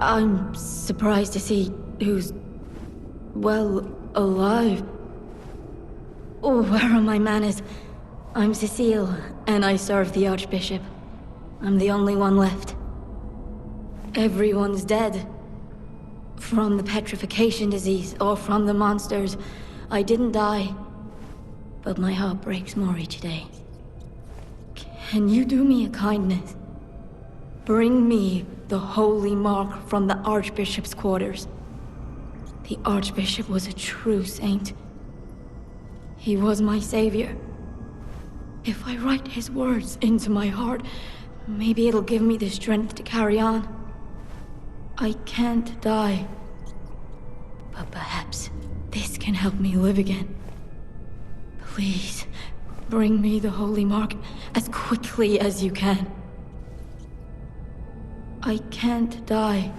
I'm surprised to see who's, well, alive. Oh, where are my manners? I'm Cecile, and I serve the Archbishop. I'm the only one left. Everyone's dead. From the petrification disease, or from the monsters. I didn't die. But my heart breaks more each day. Can you do me a kindness? Bring me the holy mark from the Archbishop's quarters. The Archbishop was a true saint. He was my savior. If I write his words into my heart, maybe it'll give me the strength to carry on. I can't die. But perhaps this can help me live again. Please, bring me the holy mark as quickly as you can. I can't die.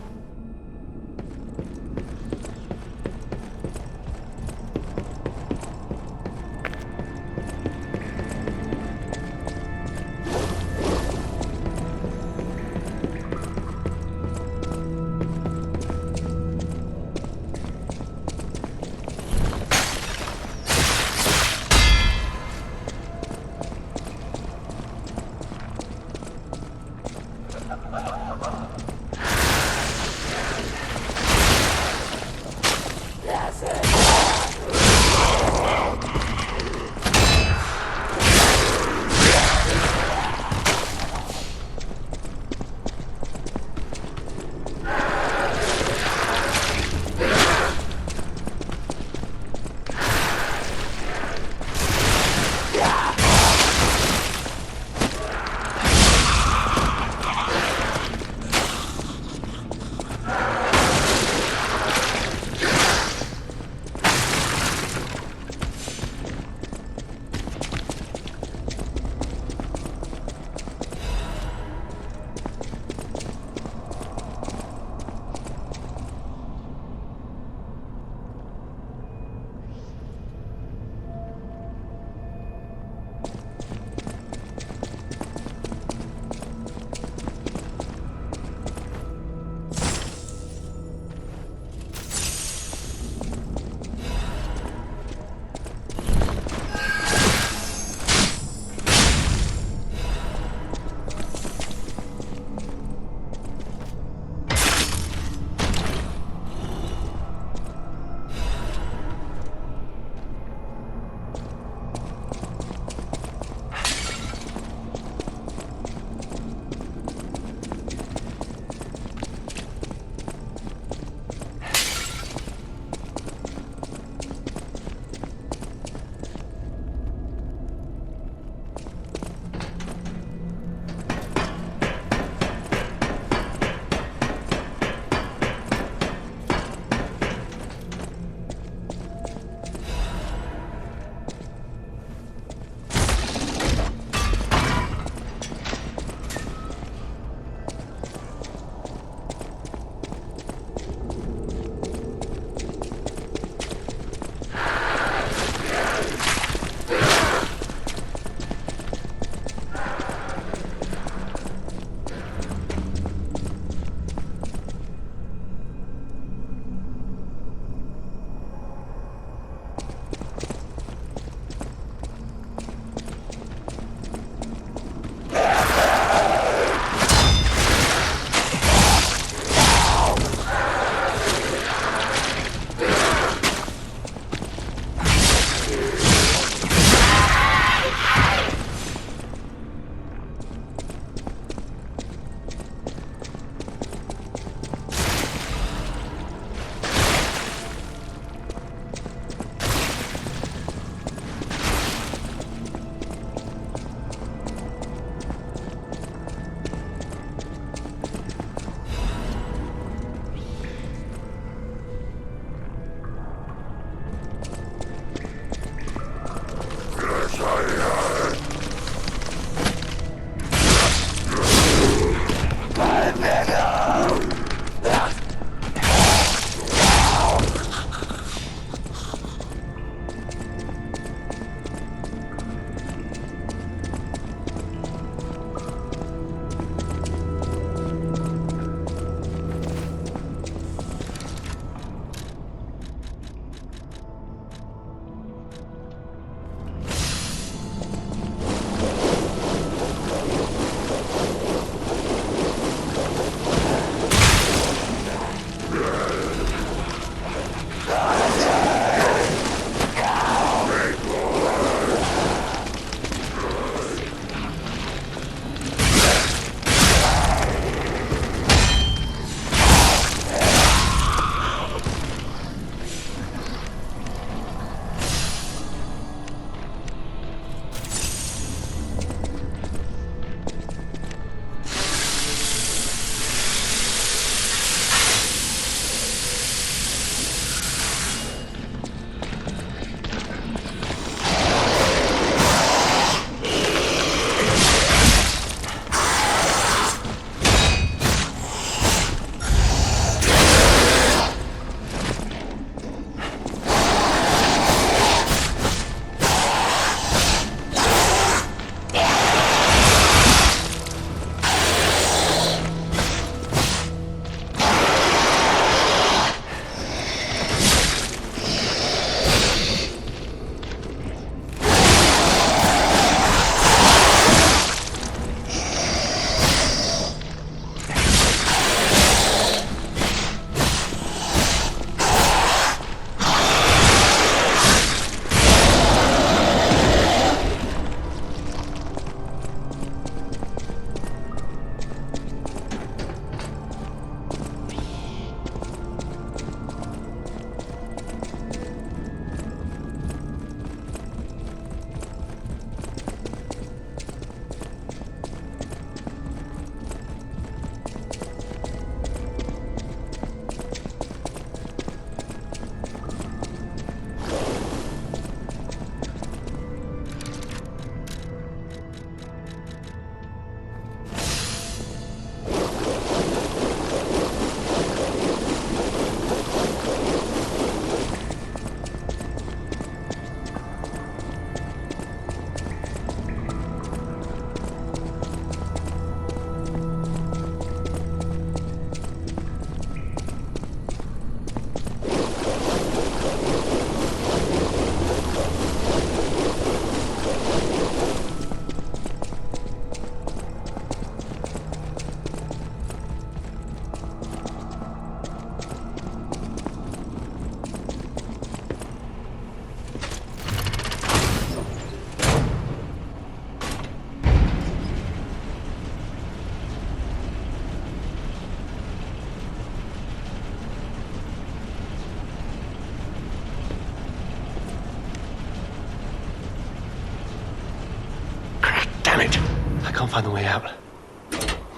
Damn it! I can't find the way out.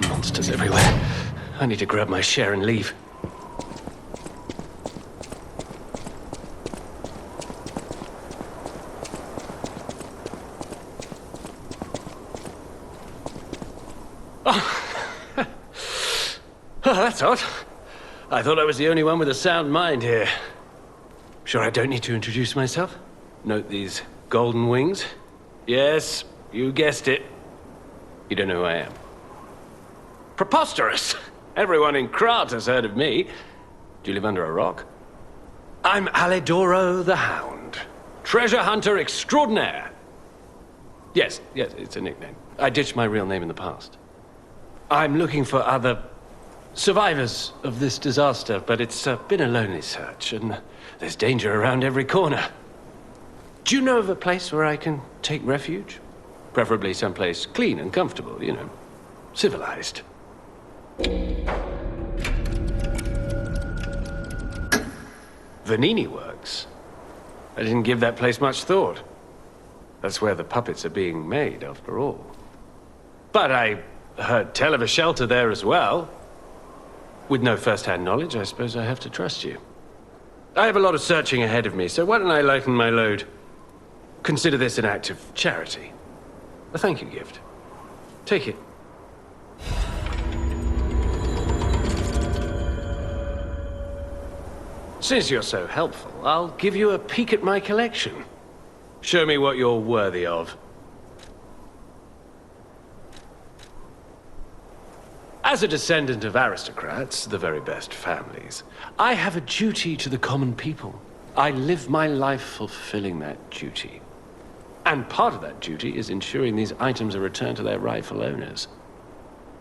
Monsters everywhere. I need to grab my share and leave. Oh, that's odd. I thought I was the only one with a sound mind here. Sure I don't need to introduce myself? Note these golden wings? Yes, you guessed it. You don't know who I am. Preposterous! Everyone in Krat has heard of me. Do you live under a rock? I'm Alidoro the Hound. Treasure hunter extraordinaire. Yes, it's a nickname. I ditched my real name in the past. I'm looking for other survivors of this disaster, but it's been a lonely search, and there's danger around every corner. Do you know of a place where I can take refuge? Preferably someplace clean and comfortable, you know, civilized. Vanini Works? I didn't give that place much thought. That's where the puppets are being made, after all. But I heard tell of a shelter there as well. With no first-hand knowledge, I suppose I have to trust you. I have a lot of searching ahead of me, so why don't I lighten my load? Consider this an act of charity. A thank you gift. Take it. Since you're so helpful, I'll give you a peek at my collection. Show me what you're worthy of. As a descendant of aristocrats, the very best families, I have a duty to the common people. I live my life fulfilling that duty. And part of that duty is ensuring these items are returned to their rightful owners.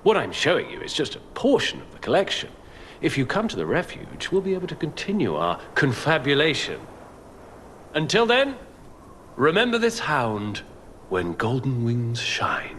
What I'm showing you is just a portion of the collection. If you come to the refuge, we'll be able to continue our confabulation. Until then, remember this hound when golden wings shine.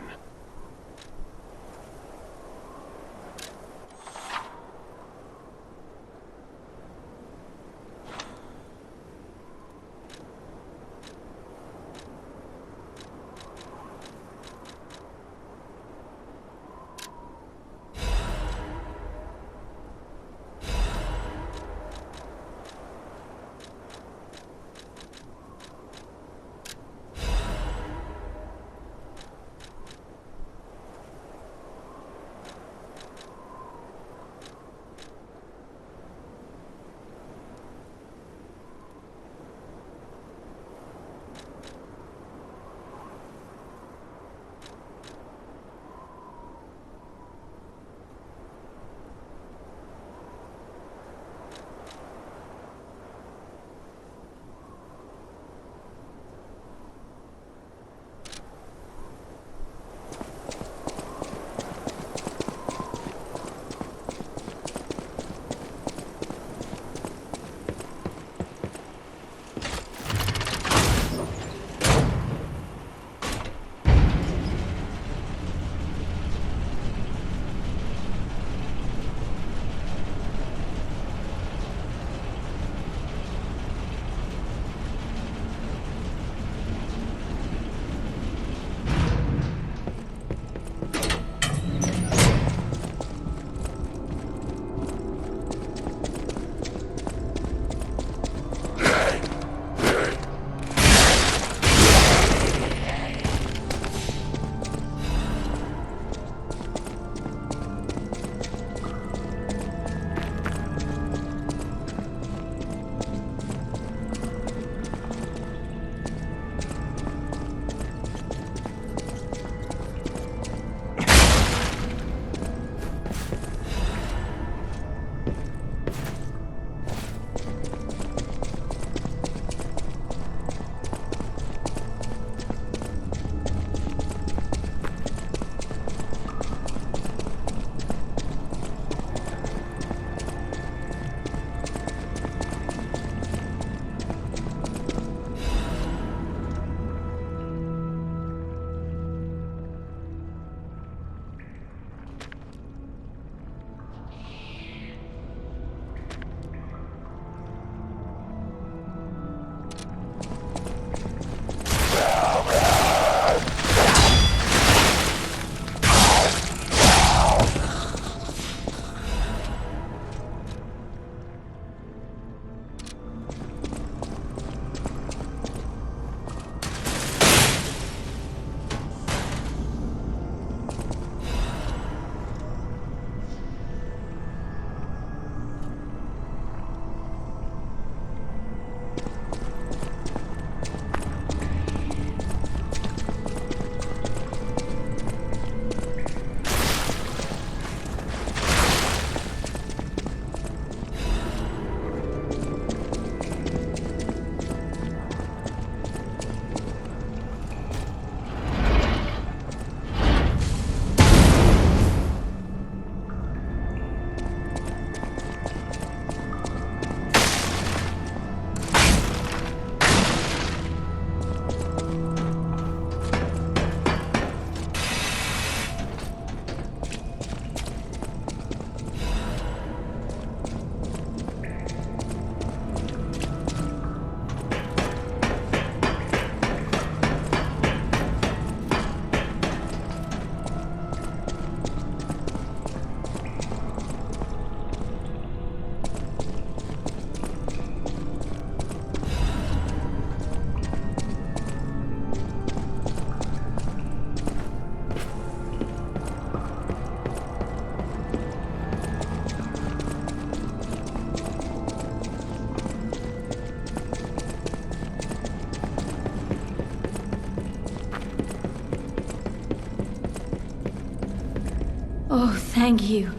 Oh, thank you.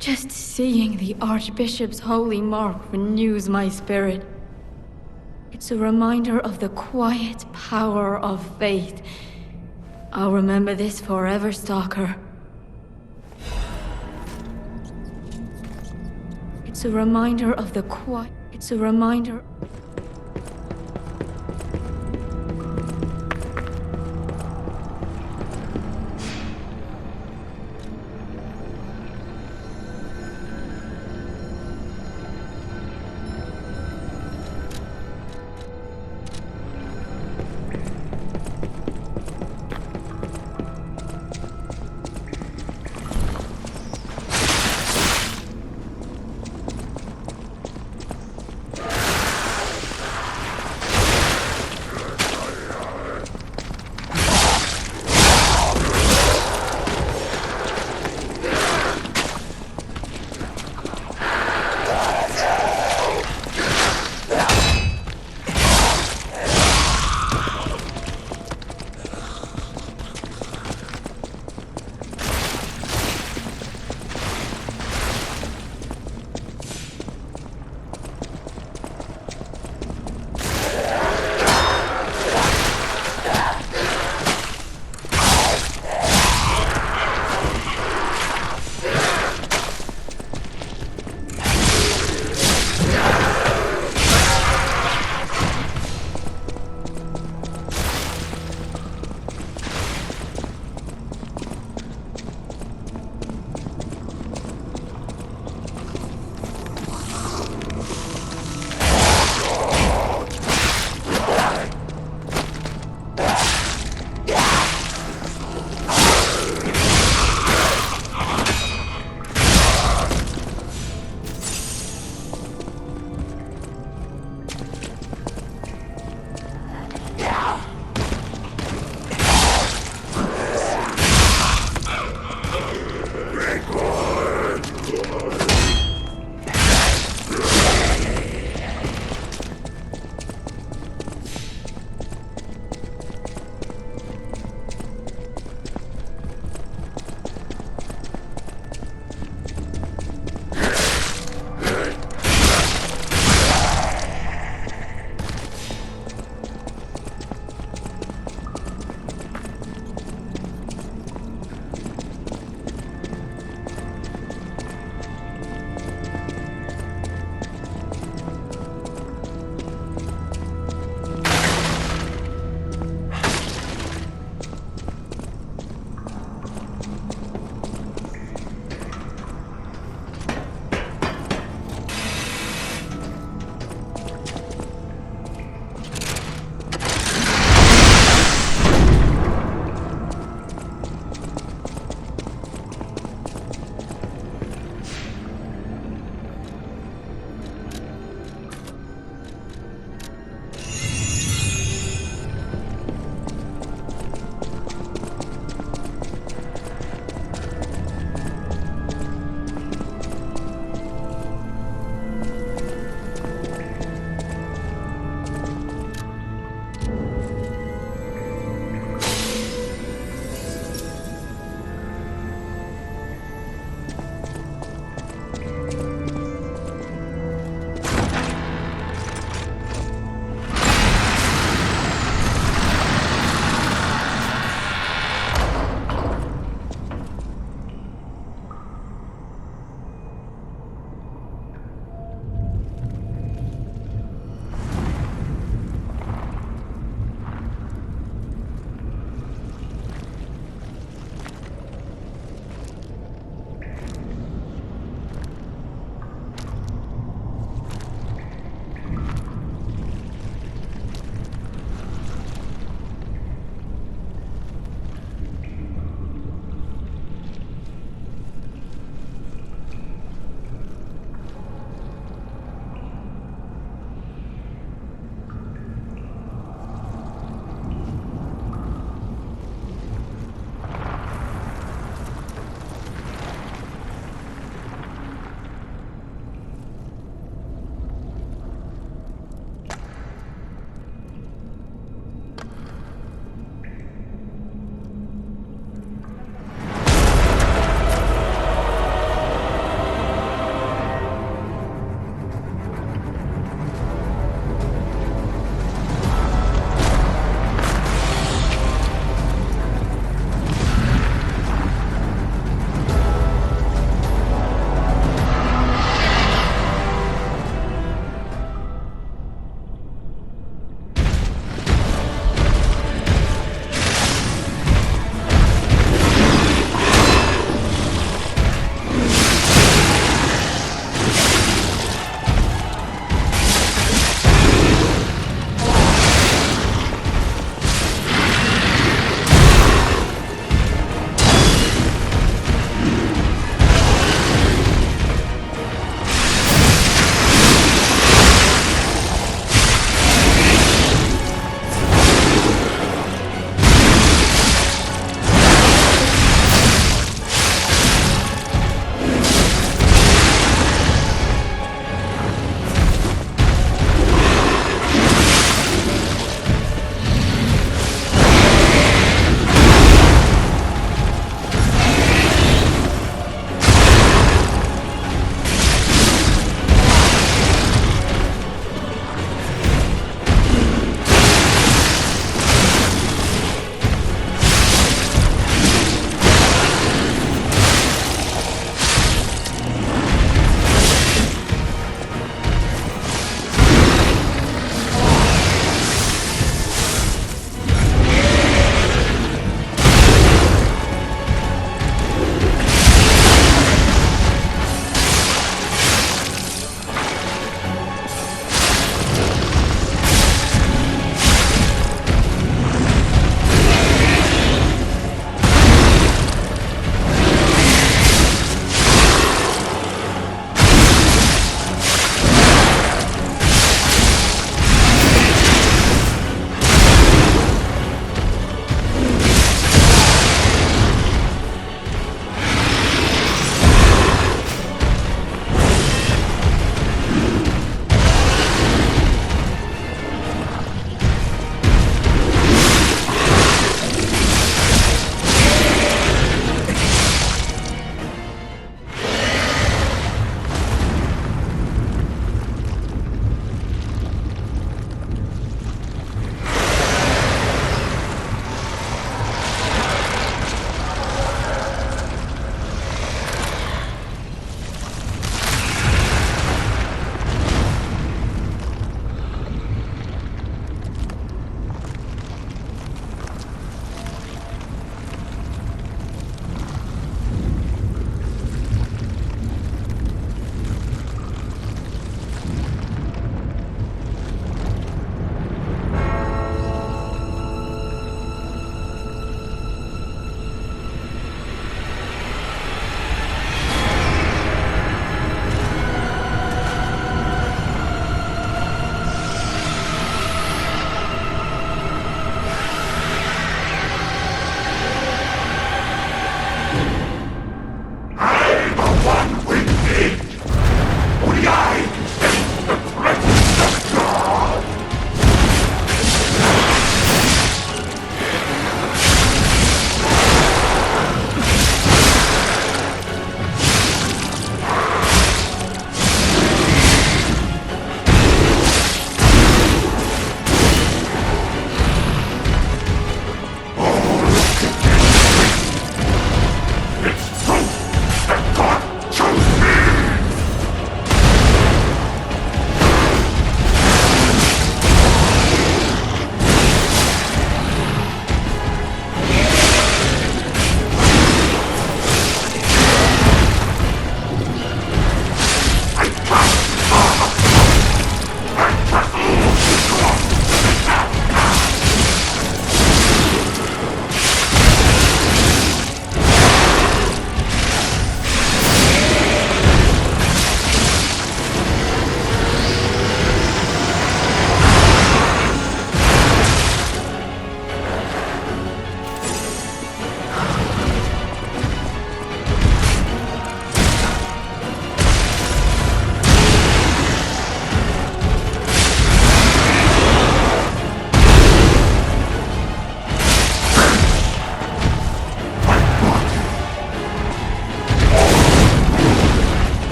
Just seeing the Archbishop's holy mark renews my spirit. It's a reminder of the quiet power of faith. I'll remember this forever, Stalker. It's a reminder of the quiet... It's a reminder...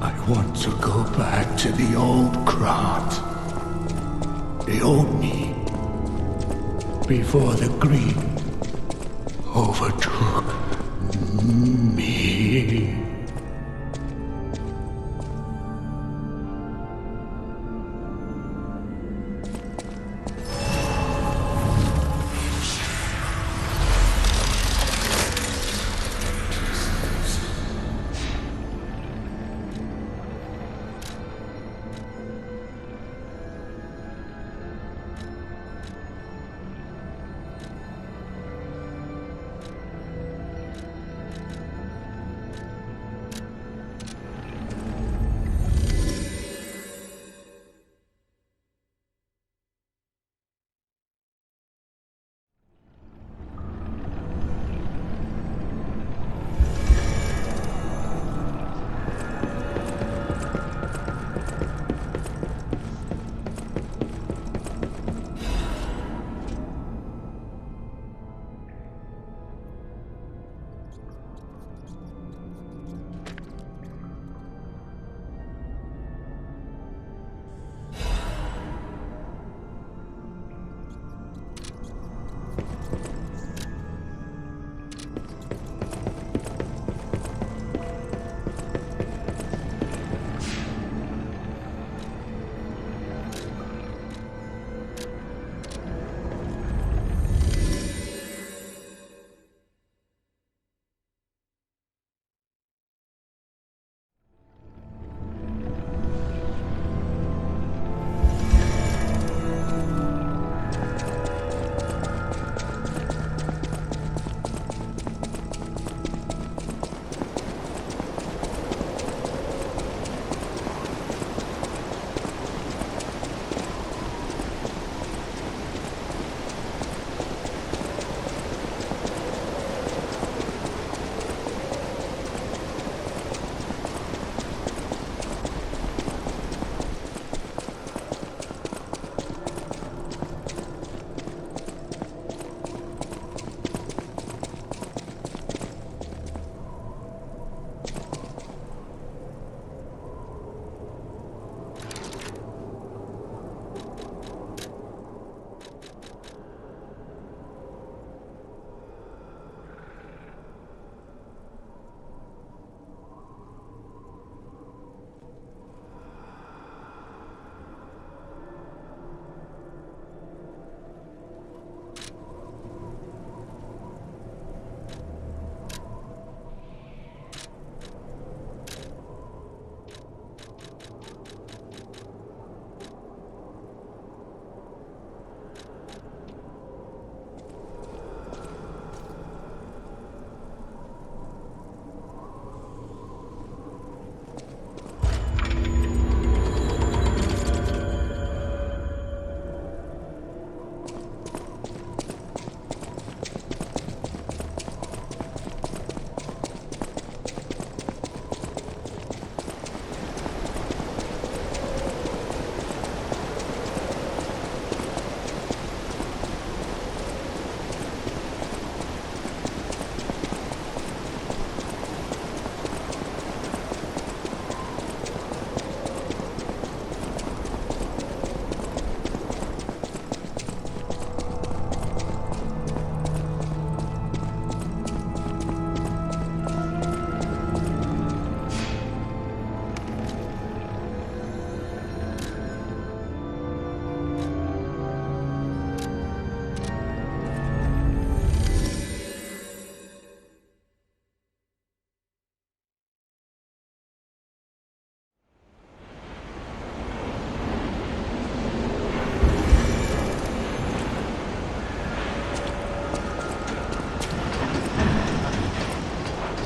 I want to go back to the old Krat. The old me. Before the Green overtook me.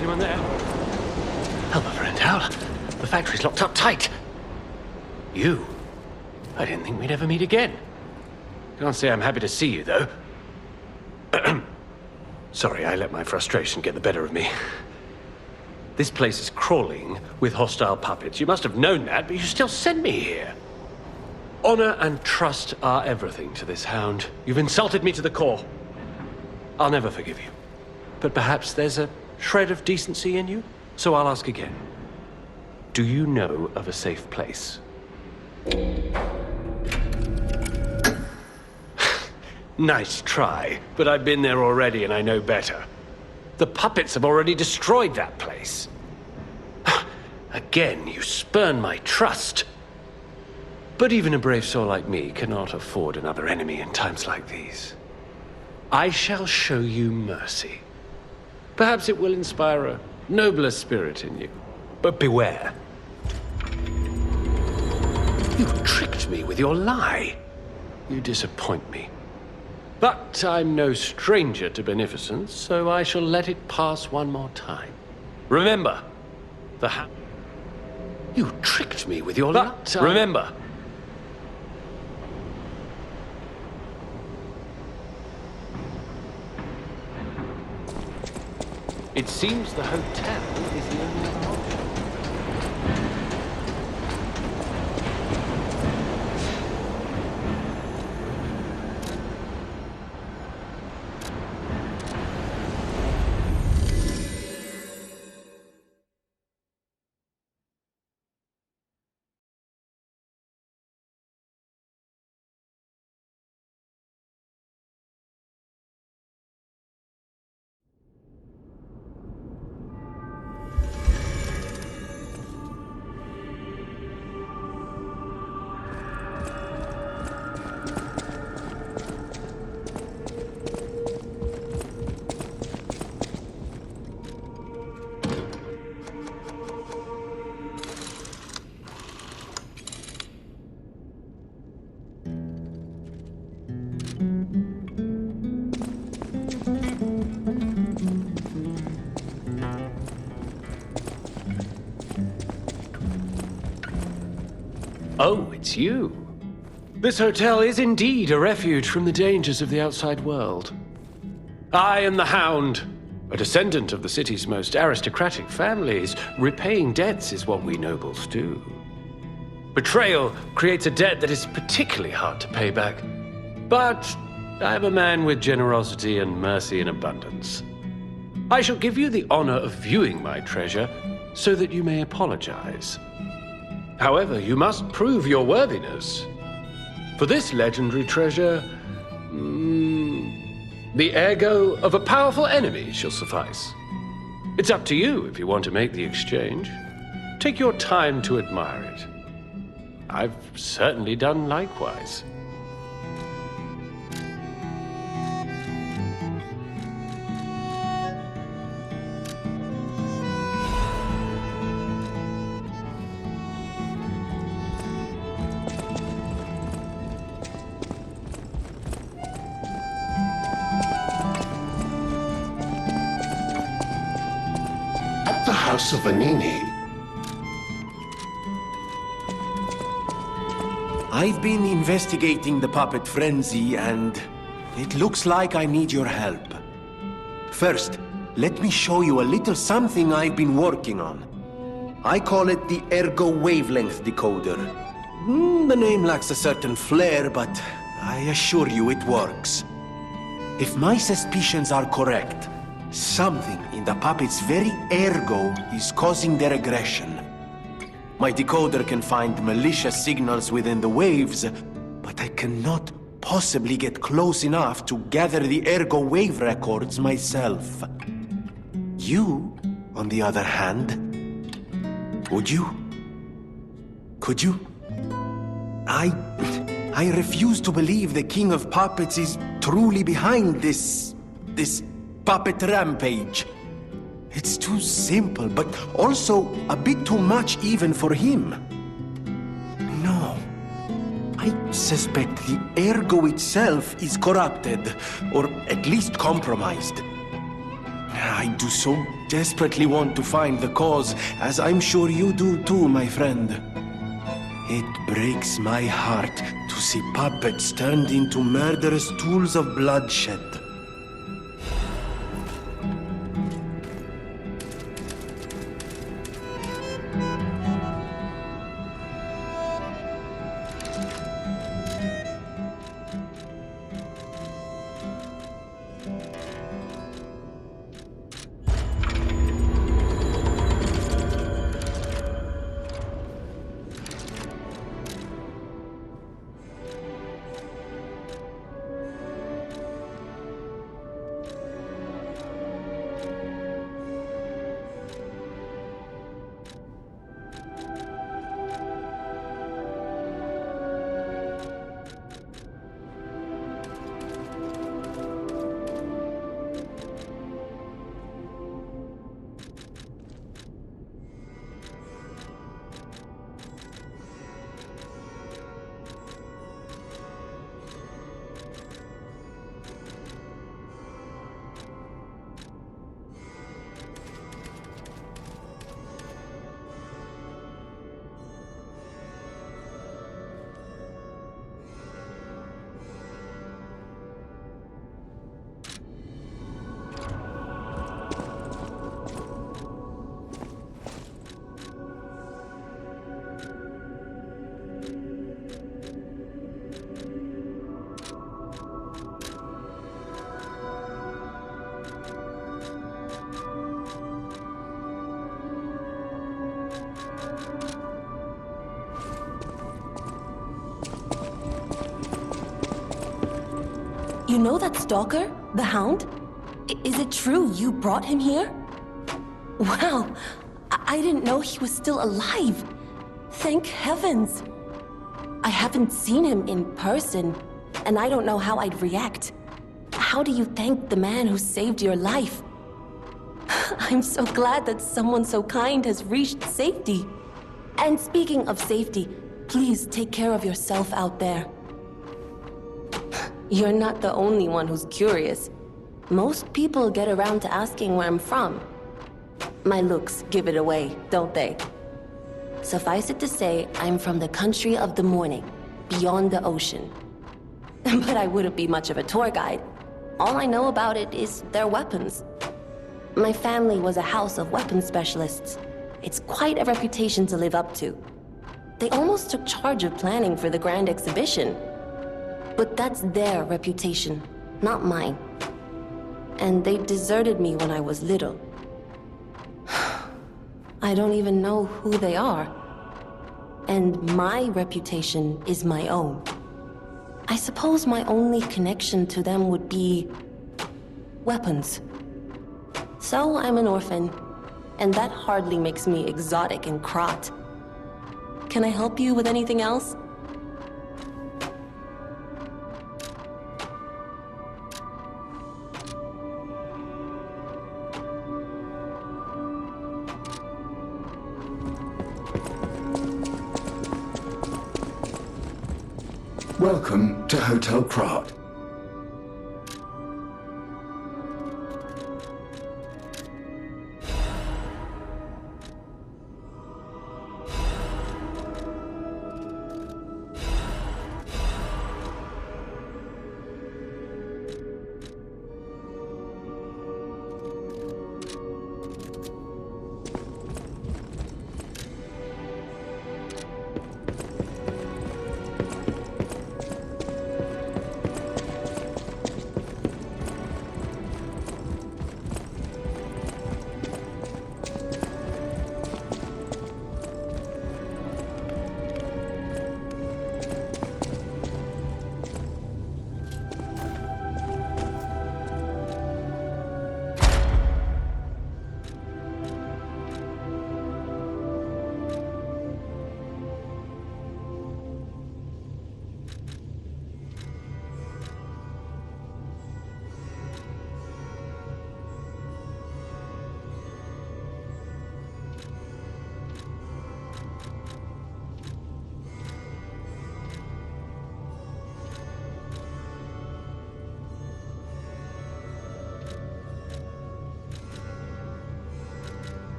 anyone there? Help, my friend, Hal. The factory's locked up tight. You I didn't think we'd ever meet again. Can't say I'm happy to see you, though. Sorry, I let my frustration get the better of me. This place is crawling with hostile puppets. You must have known that, but you still sent me here. Honor and trust are everything to this hound. You've insulted me to the core. I'll never forgive you. But perhaps there's a shred of decency in you, so I'll ask again. Do you know of a safe place? Nice try, but I've been there already and I know better. The puppets have already destroyed that place. Again, you spurn my trust. But even a brave soul like me cannot afford another enemy in times like these. I shall show you mercy. Perhaps it will inspire a nobler spirit in you. But beware. You tricked me with your lie. You disappoint me. But I'm no stranger to beneficence, so I shall let it pass one more time. Remember, you tricked me with your lie. Remember. It seems the hotel is the only other option. Oh, it's you. This hotel is indeed a refuge from the dangers of the outside world. I am the Hound, a descendant of the city's most aristocratic families. Repaying debts is what we nobles do. Betrayal creates a debt that is particularly hard to pay back. But I am a man with generosity and mercy in abundance. I shall give you the honor of viewing my treasure so that you may apologize. However, you must prove your worthiness. For this legendary treasure, the ergo of a powerful enemy shall suffice. It's up to you if you want to make the exchange. Take your time to admire it. I've certainly done likewise. The House of Vanini. I've been investigating the puppet frenzy, and it looks like I need your help. First, let me show you a little something I've been working on. I call it the Ergo Wavelength Decoder. The name lacks a certain flair, but I assure you it works. If my suspicions are correct, something in the puppet's very ergo is causing their aggression. My decoder can find malicious signals within the waves, but I cannot possibly get close enough to gather the ergo wave records myself. You, on the other hand, would you? Could you? I refuse to believe the King of Puppets is truly behind this puppet rampage. It's too simple, but also a bit too much even for him. No. I suspect the ergo itself is corrupted, or at least compromised. I do so desperately want to find the cause, as I'm sure you do too, my friend. It breaks my heart to see puppets turned into murderous tools of bloodshed. You know that stalker? The Hound? Is it true you brought him here? Wow, I didn't know he was still alive. Thank heavens. I haven't seen him in person, and I don't know how I'd react. How do you thank the man who saved your life? I'm so glad that someone so kind has reached safety. And speaking of safety, please take care of yourself out there. You're not the only one who's curious. Most people get around to asking where I'm from. My looks give it away, don't they? Suffice it to say, I'm from the country of the morning, beyond the ocean. But I wouldn't be much of a tour guide. All I know about it is their weapons. My family was a house of weapons specialists. It's quite a reputation to live up to. They almost took charge of planning for the grand exhibition. But that's their reputation, not mine. And they deserted me when I was little. I don't even know who they are. And my reputation is my own. I suppose my only connection to them would be weapons. So I'm an orphan, and that hardly makes me exotic in Krat. Can I help you with anything else? Welcome to Hotel Krat.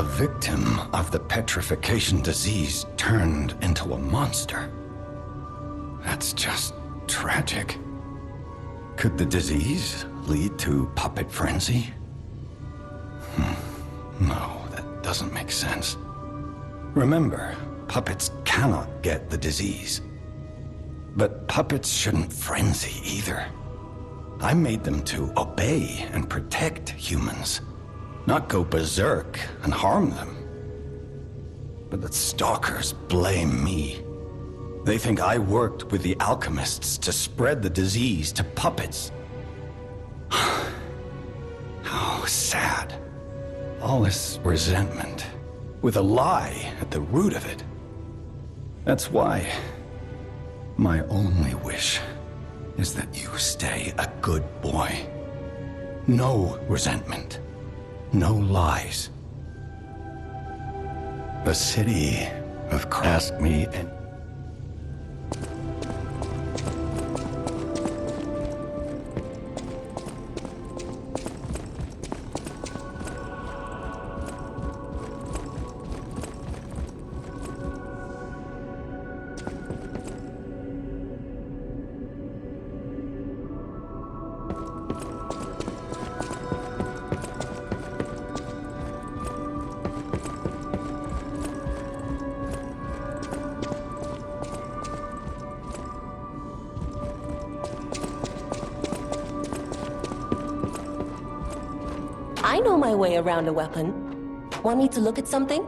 A victim of the petrification disease turned into a monster. That's just tragic. Could the disease lead to puppet frenzy? No, that doesn't make sense. Remember, puppets cannot get the disease. But puppets shouldn't frenzy either. I made them to obey and protect humans, not go berserk and harm them. But the stalkers blame me. They think I worked with the alchemists to spread the disease to puppets. How sad. All this resentment, with a lie at the root of it. That's why my only wish is that you stay a good boy. No resentment. No lies. The city of asked me and I know my way around a weapon. Want me to look at something?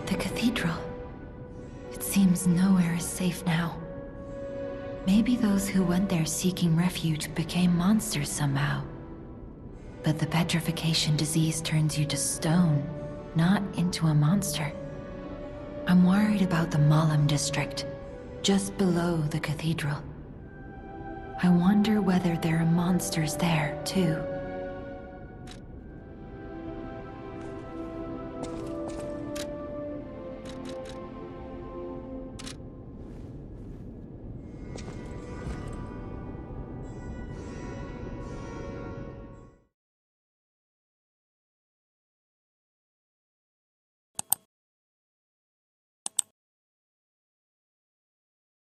The cathedral. It seems nowhere is safe now. Maybe those who went there seeking refuge became monsters somehow. But the petrification disease turns you to stone, not into a monster. I'm worried about the Malum district, just below the cathedral. I wonder whether there are monsters there, too.